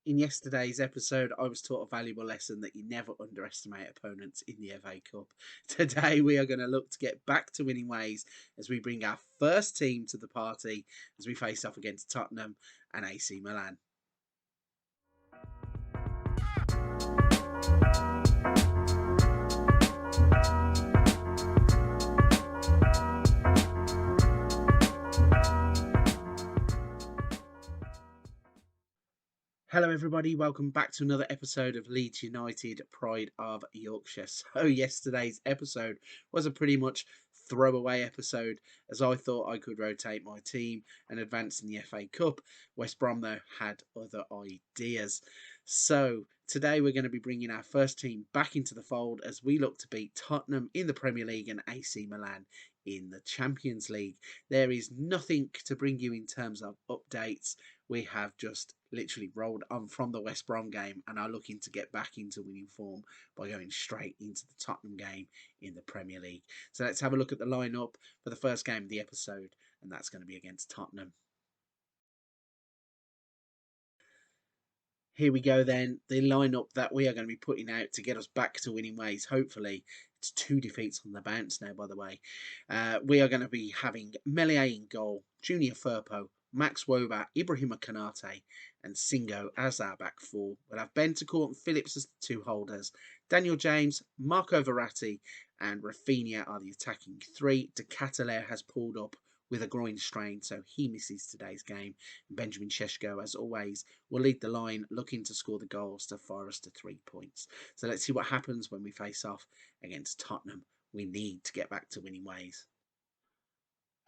In yesterday's episode, I was taught a valuable lesson that you never underestimate opponents in the FA Cup. Today, we are going to look to get back to winning ways as we bring our first team to the party as we face off against Tottenham and AC Milan. Hello, everybody. Welcome back to another episode of Leeds United, Pride of Yorkshire. So, yesterday's episode was a pretty much throwaway episode as I thought I could rotate my team and advance in the FA Cup. West Brom, though, had other ideas. So, today we're going to be bringing our first team back into the fold as we look to beat Tottenham in the Premier League and AC Milan in the Champions League. There is nothing to bring you in terms of updates. We have just literally rolled on from the West Brom game and are looking to get back into winning form by going straight into the Tottenham game in the Premier League. So let's have a look at the lineup for the first game of the episode, and that's going to be against Tottenham. Here we go then, the lineup that we are going to be putting out to get us back to winning ways, hopefully. It's 2 defeats on the bounce now, by the way. We are going to be having Meslier in goal, Junior Firpo, Max Woba, Ibrahima Konate and Singo as our back four. We'll have Bentancur and Phillips as the 2 holders. Daniel James, Marco Verratti and Rafinha are the attacking 3. De Ketelaere has pulled up with a groin strain, so he misses today's game. Benjamin Šeško, as always, will lead the line, looking to score the goals to fire us to 3 points. So let's see what happens when we face off against Tottenham. We need to get back to winning ways.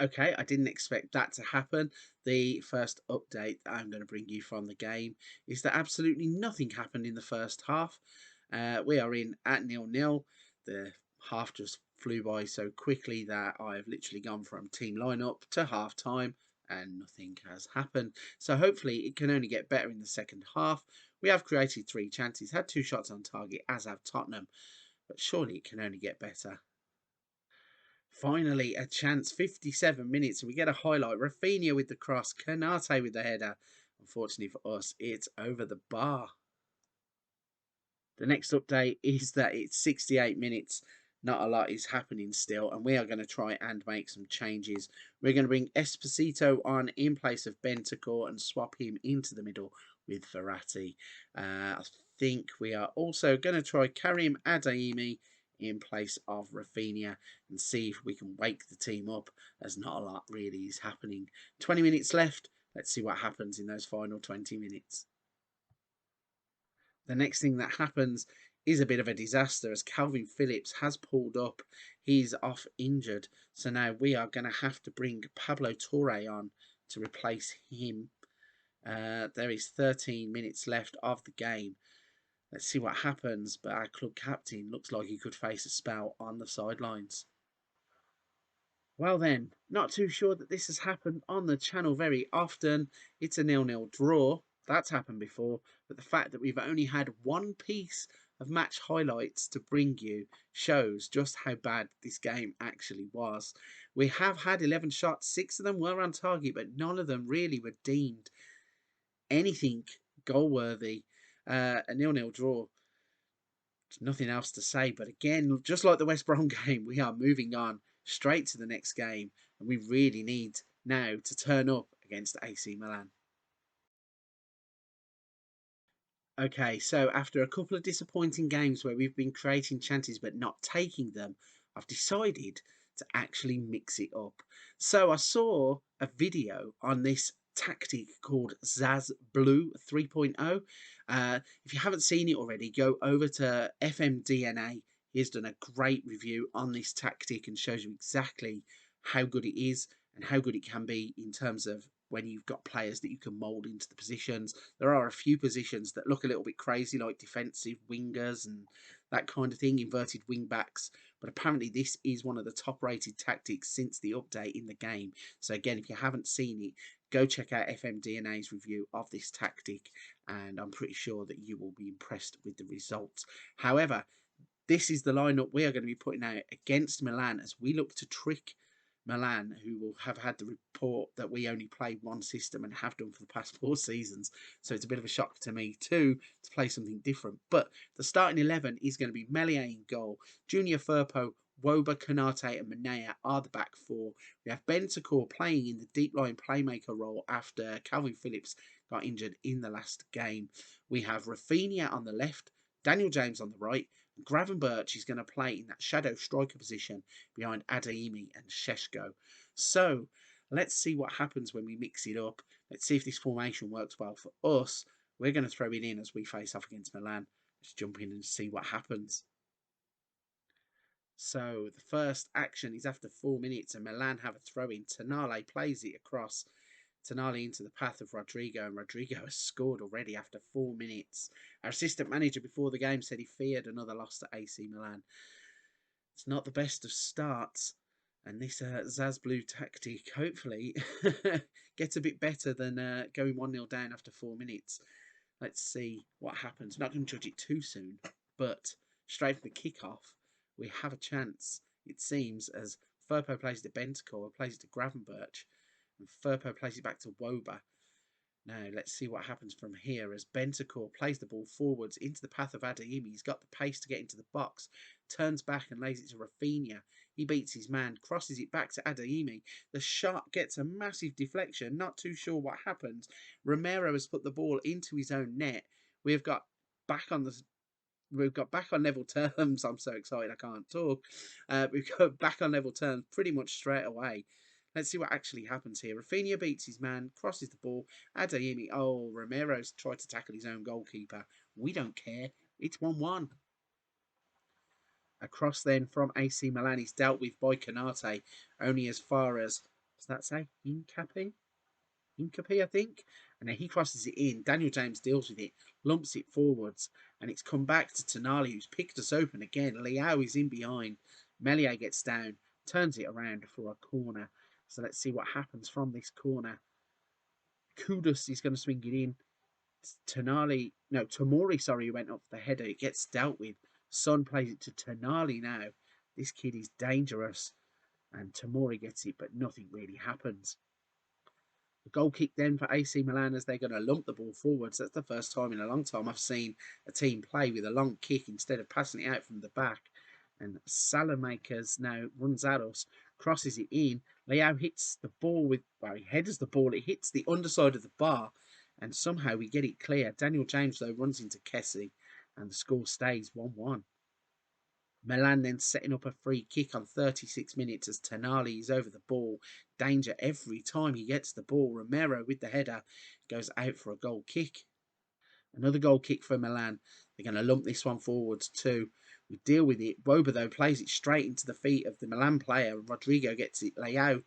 Okay, I didn't expect that to happen. The first update that I'm going to bring you from the game is that absolutely nothing happened in the first half. We are in at 0-0. The half just flew by so quickly that I've literally gone from team lineup to half time and nothing has happened. So hopefully it can only get better in the second half. We have created 3 chances, had 2 shots on target, as have Tottenham, but surely it can only get better. Finally, a chance, 57 minutes, and we get a highlight. Rafinha with the cross, Konate with the header. Unfortunately for us, it's over the bar. The next update is that it's 68 minutes. Not a lot is happening still, and we are going to try and make some changes. We're going to bring Esposito on in place of Bentancur and swap him into the middle with Verratti. I think we are also going to try Karim Adeyemi in place of Rafinha and see if we can wake the team up, as not a lot really is happening. 20 minutes left. Let's see what happens in those final 20 minutes. The next thing that happens is a bit of a disaster as Calvin Phillips has pulled up. He's off injured. So now we are going to have to bring Pablo Torre on to replace him. There is 13 minutes left of the game. Let's see what happens, but our club captain looks like he could face a spell on the sidelines. Well then, not too sure that this has happened on the channel very often. It's a 0-0 draw. That's happened before, but the fact that we've only had 1 piece of match highlights to bring you shows just how bad this game actually was. We have had 11 shots, 6 of them were on target, but none of them really were deemed anything goal-worthy. A 0-0 draw. There's nothing else to say, but again, just like the West Brom game, we are moving on straight to the next game, and we really need now to turn up against AC Milan. Okay, so after a couple of disappointing games where we've been creating chances but not taking them, I've decided to actually mix it up. So I saw a video on this tactic called Zaz Blue 3.0. If you haven't seen it already, go over to FMDNA. He's done a great review on this tactic and shows you exactly how good it is and how good it can be in terms of when you've got players that you can mould into the positions. There are a few positions that look a little bit crazy, like defensive wingers and that kind of thing, inverted wing backs. But apparently this is one of the top rated tactics since the update in the game. So again, if you haven't seen it, go check out FMDNA's review of this tactic, and I'm pretty sure that you will be impressed with the results. However, this is the lineup we are going to be putting out against Milan as we look to trick Milan, who will have had the report that we only play one system and have done for the past 4 seasons. So it's a bit of a shock to me too to play something different. But the starting 11 is going to be Meslier in goal. Junior Firpo, Woba, Konate and Manea are the back four. We have Bentancur playing in the deep line playmaker role after Calvin Phillips got injured in the last game. We have Rafinha on the left, Daniel James on the right. Gravenberch is going to play in that shadow striker position behind Adeyemi and Sheshko. So let's see what happens when we mix it up. Let's see if this formation works well for us. We're going to throw it in as we face off against Milan. Let's jump in and see what happens. So the first action is after 4 minutes and Milan have a throw in. Tonali plays it across. Tonali into the path of Rodrigo, and Rodrigo has scored already after 4 minutes. Our assistant manager before the game said he feared another loss to AC Milan. It's not the best of starts, and this Zaz Blue tactic hopefully gets a bit better than going 1-0 down after 4 minutes. Let's see what happens. Not going to judge it too soon, but straight from the kick-off, we have a chance, it seems, as Firpo plays to Bentancur, plays it to Gravenberch, and Firpo plays it back to Woba. Now, let's see what happens from here as Bentancur plays the ball forwards into the path of Adeyemi. He's got the pace to get into the box, turns back and lays it to Rafinha. He beats his man, crosses it back to Adeyemi. The shot gets a massive deflection, not too sure what happens. Romero has put the ball into his own net. We've got back on level terms. I'm so excited I can't talk. We've got back on level terms pretty much straight away. Let's see what actually happens here. Rafinha beats his man, crosses the ball. Adeyemi, oh, Romero's tried to tackle his own goalkeeper. We don't care. It's 1-1. Across then from AC Milan, he's dealt with by Konate, only as far as, does that say Incapi, I think. And then he crosses it in. Daniel James deals with it, lumps it forwards, and it's come back to Tonali, who's picked us open again. Leao is in behind. Meslier gets down, turns it around for a corner. So let's see what happens from this corner. Kudus is going to swing it in. Tomori, sorry, went up the header. It gets dealt with. Son plays it to Tonali now. This kid is dangerous. And Tomori gets it, but nothing really happens. The goal kick then for AC Milan as they're going to lump the ball forwards. That's the first time in a long time I've seen a team play with a long kick instead of passing it out from the back. And Salamakers now runs at us, crosses it in. Leao hits the ball he headers the ball. It hits the underside of the bar, and somehow we get it clear. Daniel James, though, runs into Kessie, and the score stays 1-1. Milan then setting up a free kick on 36 minutes as Tonali is over the ball. Danger every time he gets the ball. Romero with the header goes out for a goal kick. Another goal kick for Milan. They're going to lump this one forwards too. We deal with it. Boba, though, plays it straight into the feet of the Milan player. Rodrigo gets it. Leao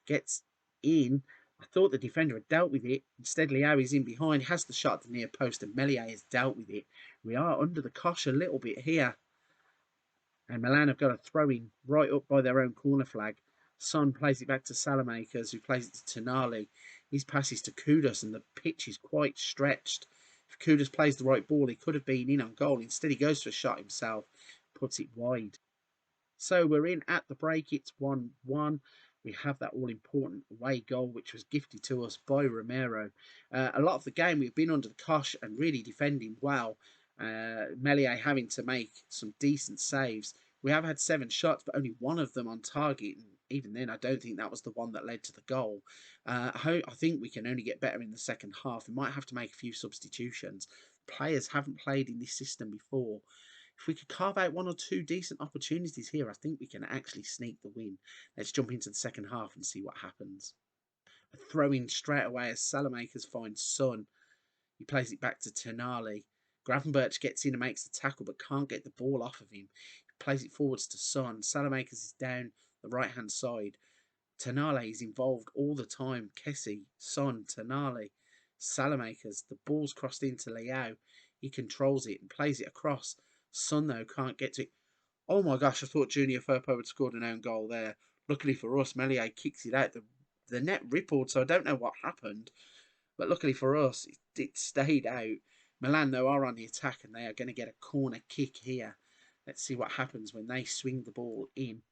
gets in. I thought the defender had dealt with it. Instead, Leao is in behind, has the shot at the near post, and Meslier has dealt with it. We are under the cosh a little bit here. And Milan have got a throw in right up by their own corner flag. Son plays it back to Salamakers, who plays it to Tonali. His passes to Kudus, and the pitch is quite stretched. If Kudus plays the right ball, he could have been in on goal. Instead, he goes for a shot himself, puts it wide. So we're in at the break. It's 1-1. We have that all-important away goal, which was gifted to us by Romero. A lot of the game, we've been under the cosh and really defending well. Meslier having to make some decent saves. We have had 7 shots, but only one of them on target. And even then, I don't think that was the one that led to the goal. I think we can only get better in the second half. We might have to make a few substitutions. Players haven't played in this system before. If we could carve out 1 or 2 decent opportunities here, I think we can actually sneak the win. Let's jump into the second half and see what happens. A throw in straight away as Salamakers finds Son. He plays it back to Tonali. Gravenberch gets in and makes the tackle but can't get the ball off of him. He plays it forwards to Son. Salamakers is down the right-hand side. Tonali is involved all the time. Kessie, Son, Tonali, Salamakers. The ball's crossed into Leao. He controls it and plays it across. Son, though, can't get to it. Oh my gosh, I thought Junior Firpo had scored an own goal there. Luckily for us, Meslier kicks it out. The net rippled, so I don't know what happened. But luckily for us, it stayed out. Milan, though, are on the attack and they are going to get a corner kick here. Let's see what happens when they swing the ball in.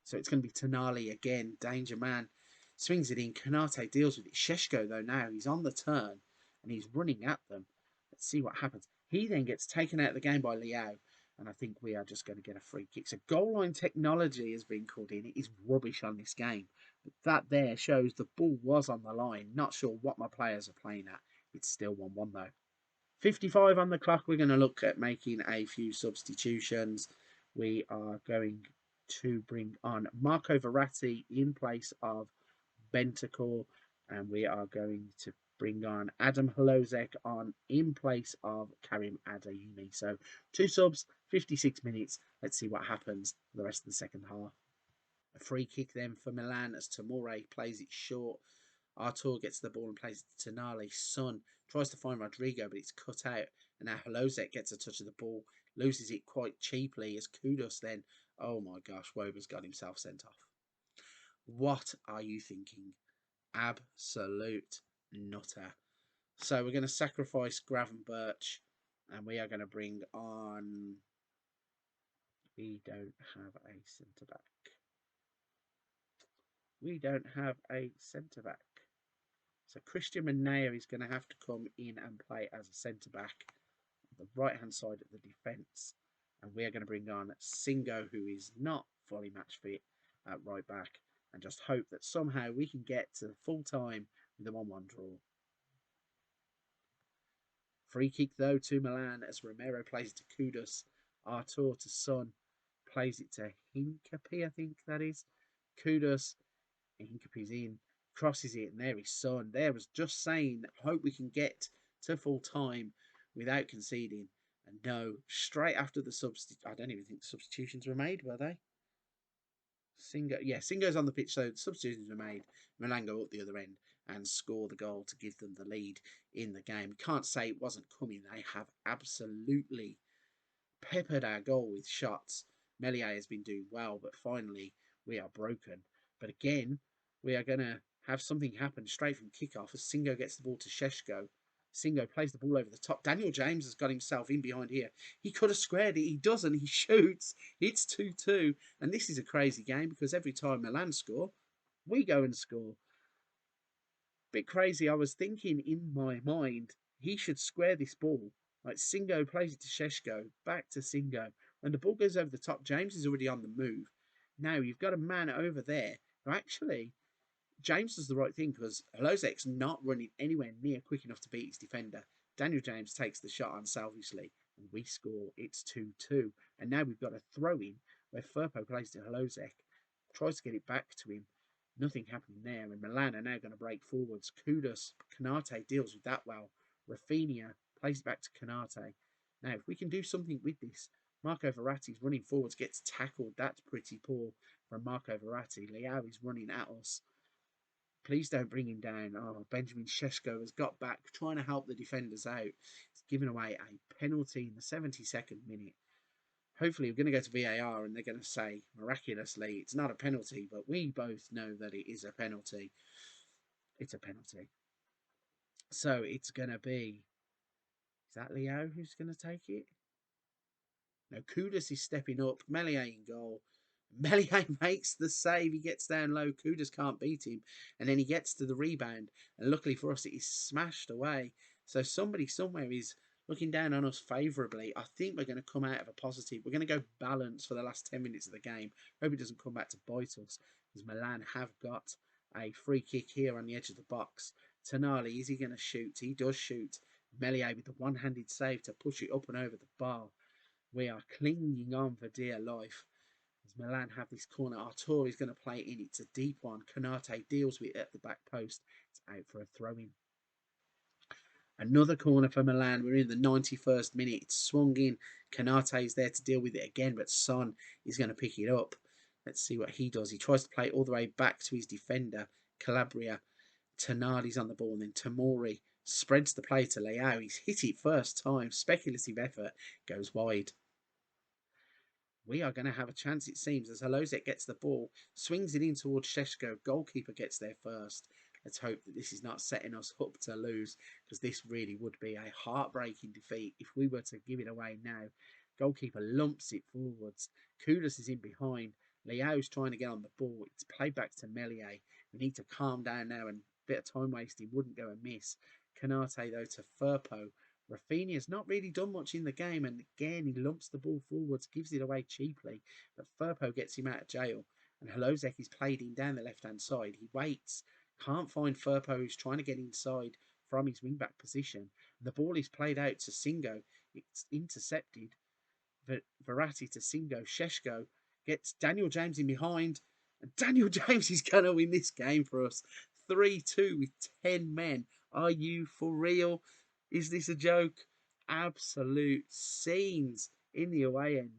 So it's going to be Tonali again. Danger man. Swings it in. Kanate deals with it. Sheshko, though, now he's on the turn and he's running at them. Let's see what happens. He then gets taken out of the game by Liao. And I think we are just going to get a free kick. So goal line technology has been called in. It is rubbish on this game. But that there shows the ball was on the line. Not sure what my players are playing at. It's still 1-1 though. 55 on the clock. We're going to look at making a few substitutions. We are going to bring on Marco Verratti in place of Bentancur. And we are going to bring on Adam Hlozek on in place of Karim Adeyemi. So 2 subs, 56 minutes. Let's see what happens for the rest of the second half. A free kick then for Milan as Tomori plays it short. Artur gets the ball and plays it to Tonali. Son tries to find Rodrigo, but it's cut out. And now Hlozek gets a touch of the ball, loses it quite cheaply as Kudus then. Oh my gosh, Wober's got himself sent off. What are you thinking? Absolute nutter. So we're going to sacrifice Gravenberch and we are going to bring on... We don't have a centre-back. We don't have a centre-back. So Christian Manea is going to have to come in and play as a centre-back on the right-hand side of the defence. And we are going to bring on Singo, who is not fully match fit at right-back. And just hope that somehow we can get to full-time with a 1-1 draw. Free kick, though, to Milan as Romero plays it to Kudus. Artur to Son. Plays it to Hincapi, I think that is. Kudus. Hincapi's in. Crosses it, and there is Son. There was just saying, hope we can get to full time without conceding. And no, straight after the I don't even think the substitutions were made, were they? Singo's on the pitch, so the substitutions were made. Milan go up the other end and score the goal to give them the lead in the game. Can't say it wasn't coming. They have absolutely peppered our goal with shots. Melier has been doing well, but finally we are broken. But again, we are going to have something happen straight from kickoff as Singo gets the ball to Sheshko. Singo plays the ball over the top. Daniel James has got himself in behind here. He could have squared it. He doesn't. He shoots. It's 2-2. And this is a crazy game because every time Milan score, we go and score. Bit crazy. I was thinking in my mind, he should square this ball. Like Singo plays it to Sheshko, back to Singo. When the ball goes over the top, James is already on the move. Now you've got a man over there who actually, James does the right thing because Hlozek's not running anywhere near quick enough to beat his defender. Daniel James takes the shot unselfishly and we score. It's 2-2. And now we've got a throw-in where Firpo plays to Hlozek, tries to get it back to him. Nothing happening there, and Milan are now going to break forwards. Kudus, Kanate deals with that well. Rafinha plays it back to Kanate. Now, if we can do something with this, Marco Verratti's running forwards, gets tackled. That's pretty poor from Marco Verratti. Leao is running at us. Please don't bring him down. Oh, Benjamin Sheshko has got back, trying to help the defenders out. He's given away a penalty in the 72nd minute. Hopefully, we're going to go to VAR and they're going to say, miraculously, it's not a penalty, but we both know that it is a penalty. It's a penalty. So it's going to be, is that Leo who's going to take it? No, Kudus is stepping up. Melier in goal. Melier makes the save. He gets down low. Kudus can't beat him. And then he gets to the rebound. And luckily for us, it is smashed away. So somebody somewhere is looking down on us favourably. I think we're going to come out of a positive. We're going to go balance for the last 10 minutes of the game. Hope it doesn't come back to bite us. Because Milan have got a free kick here on the edge of the box. Tonali, is he going to shoot? He does shoot. Melier with the one-handed save to push it up and over the bar. We are clinging on for dear life. As Milan have this corner, Artur is going to play it in. It's a deep one. Kanate deals with it at the back post. It's out for a throw-in. Another corner for Milan. We're in the 91st minute. It's swung in. Kanate is there to deal with it again, but Son is going to pick it up. Let's see what he does. He tries to play it all the way back to his defender, Calabria. Tonali's on the ball, and then Tomori spreads the play to Leao. He's hit it first time. Speculative effort. Goes wide. We are going to have a chance, it seems, as Hlozek gets the ball, swings it in towards Sheshko. Goalkeeper gets there first. Let's hope that this is not setting us up to lose, because this really would be a heartbreaking defeat if we were to give it away now. Goalkeeper lumps it forwards. Kudus is in behind. Leao's trying to get on the ball. It's played back to Meslier. We need to calm down now, and a bit of time wasting wouldn't go amiss. Canate, though, to Firpo. Rafinha's not really done much in the game, and again, he lumps the ball forwards, gives it away cheaply, but Firpo gets him out of jail, and Holozek is played in down the left-hand side. He waits, can't find Firpo, who's trying to get inside from his wing-back position. The ball is played out to Singo. It's intercepted. Verratti to Singo. Sheshko gets Daniel James in behind, and Daniel James is going to win this game for us. 3-2 with 10 men. Are you for real? Is this a joke? Absolute scenes in the away end.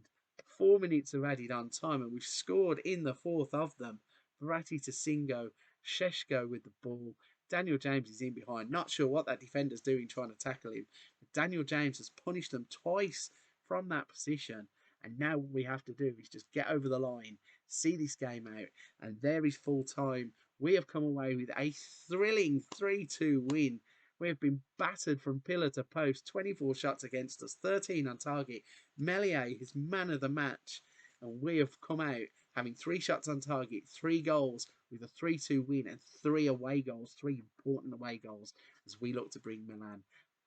4 minutes of added on time, and we've scored in the fourth of them. Verratti to Singo. Sheshko with the ball. Daniel James is in behind. Not sure what that defender's doing trying to tackle him. But Daniel James has punished them twice from that position. And now what we have to do is just get over the line, see this game out, and there is full time. We have come away with a thrilling 3-2 win. We have been battered from pillar to post, 24 shots against us, 13 on target. Meslier is man of the match, and we have come out having 3 shots on target, 3 goals with a 3-2 win and 3 away goals, 3 important away goals as we look to bring Milan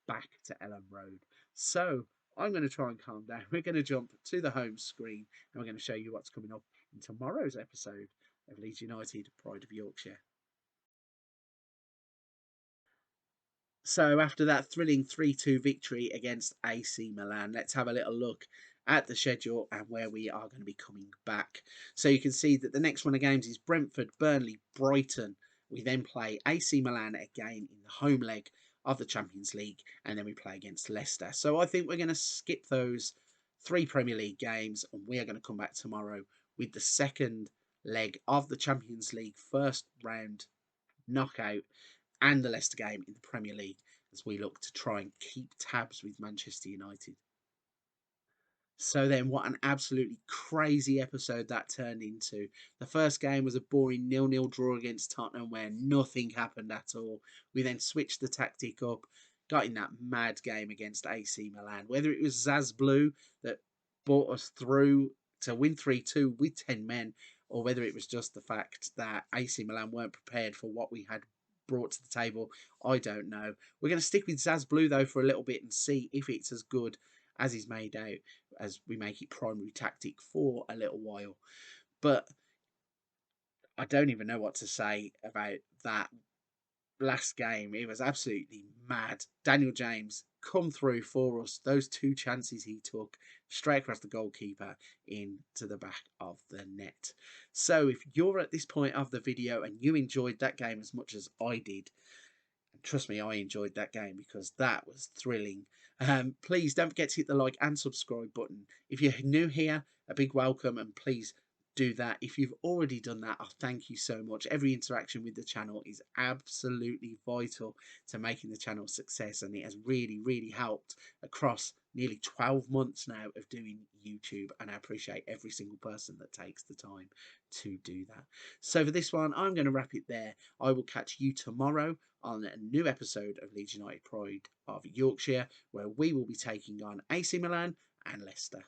back to Ellen Road. So I'm going to try and calm down. We're going to jump to the home screen and we're going to show you what's coming up in tomorrow's episode of Leeds United, Pride of Yorkshire. So after that thrilling 3-2 victory against AC Milan, let's have a little look at the schedule and where we are going to be coming back. So you can see that the next one of games is Brentford, Burnley, Brighton. We then play AC Milan again in the home leg of the Champions League, and then we play against Leicester. So I think we're going to skip those 3 Premier League games, and we are going to come back tomorrow with the second leg of the Champions League first round knockout and the Leicester game in the Premier League as we look to try and keep tabs with Manchester United. So then, what an absolutely crazy episode that turned into. The first game was a boring 0-0 draw against Tottenham where nothing happened at all. We then switched the tactic up, got in that mad game against AC Milan. Whether it was Zaz Blue that brought us through to win 3-2 with 10 men, or whether it was just the fact that AC Milan weren't prepared for what we had brought to the table, I don't know. We're going to stick with Zaz Blue though for a little bit and see if it's as good as is made out, as we make it primary tactic for a little while. But I don't even know what to say about that last game. It was absolutely mad. Daniel James come through for us. Those 2 chances he took straight across the goalkeeper into the back of the net. So if you're at this point of the video and you enjoyed that game as much as I did, trust me, I enjoyed that game because that was thrilling. Please don't forget to hit the like and subscribe button. If you're new here, a big welcome, and please do that. If you've already done that, thank you so much. Every interaction with the channel is absolutely vital to making the channel a success, and it has really, really helped across nearly 12 months now of doing YouTube, and I appreciate every single person that takes the time to do that. So for this one, I'm going to wrap it there. I will catch you tomorrow on a new episode of Leeds United Pride of Yorkshire, where we will be taking on AC Milan and Leicester.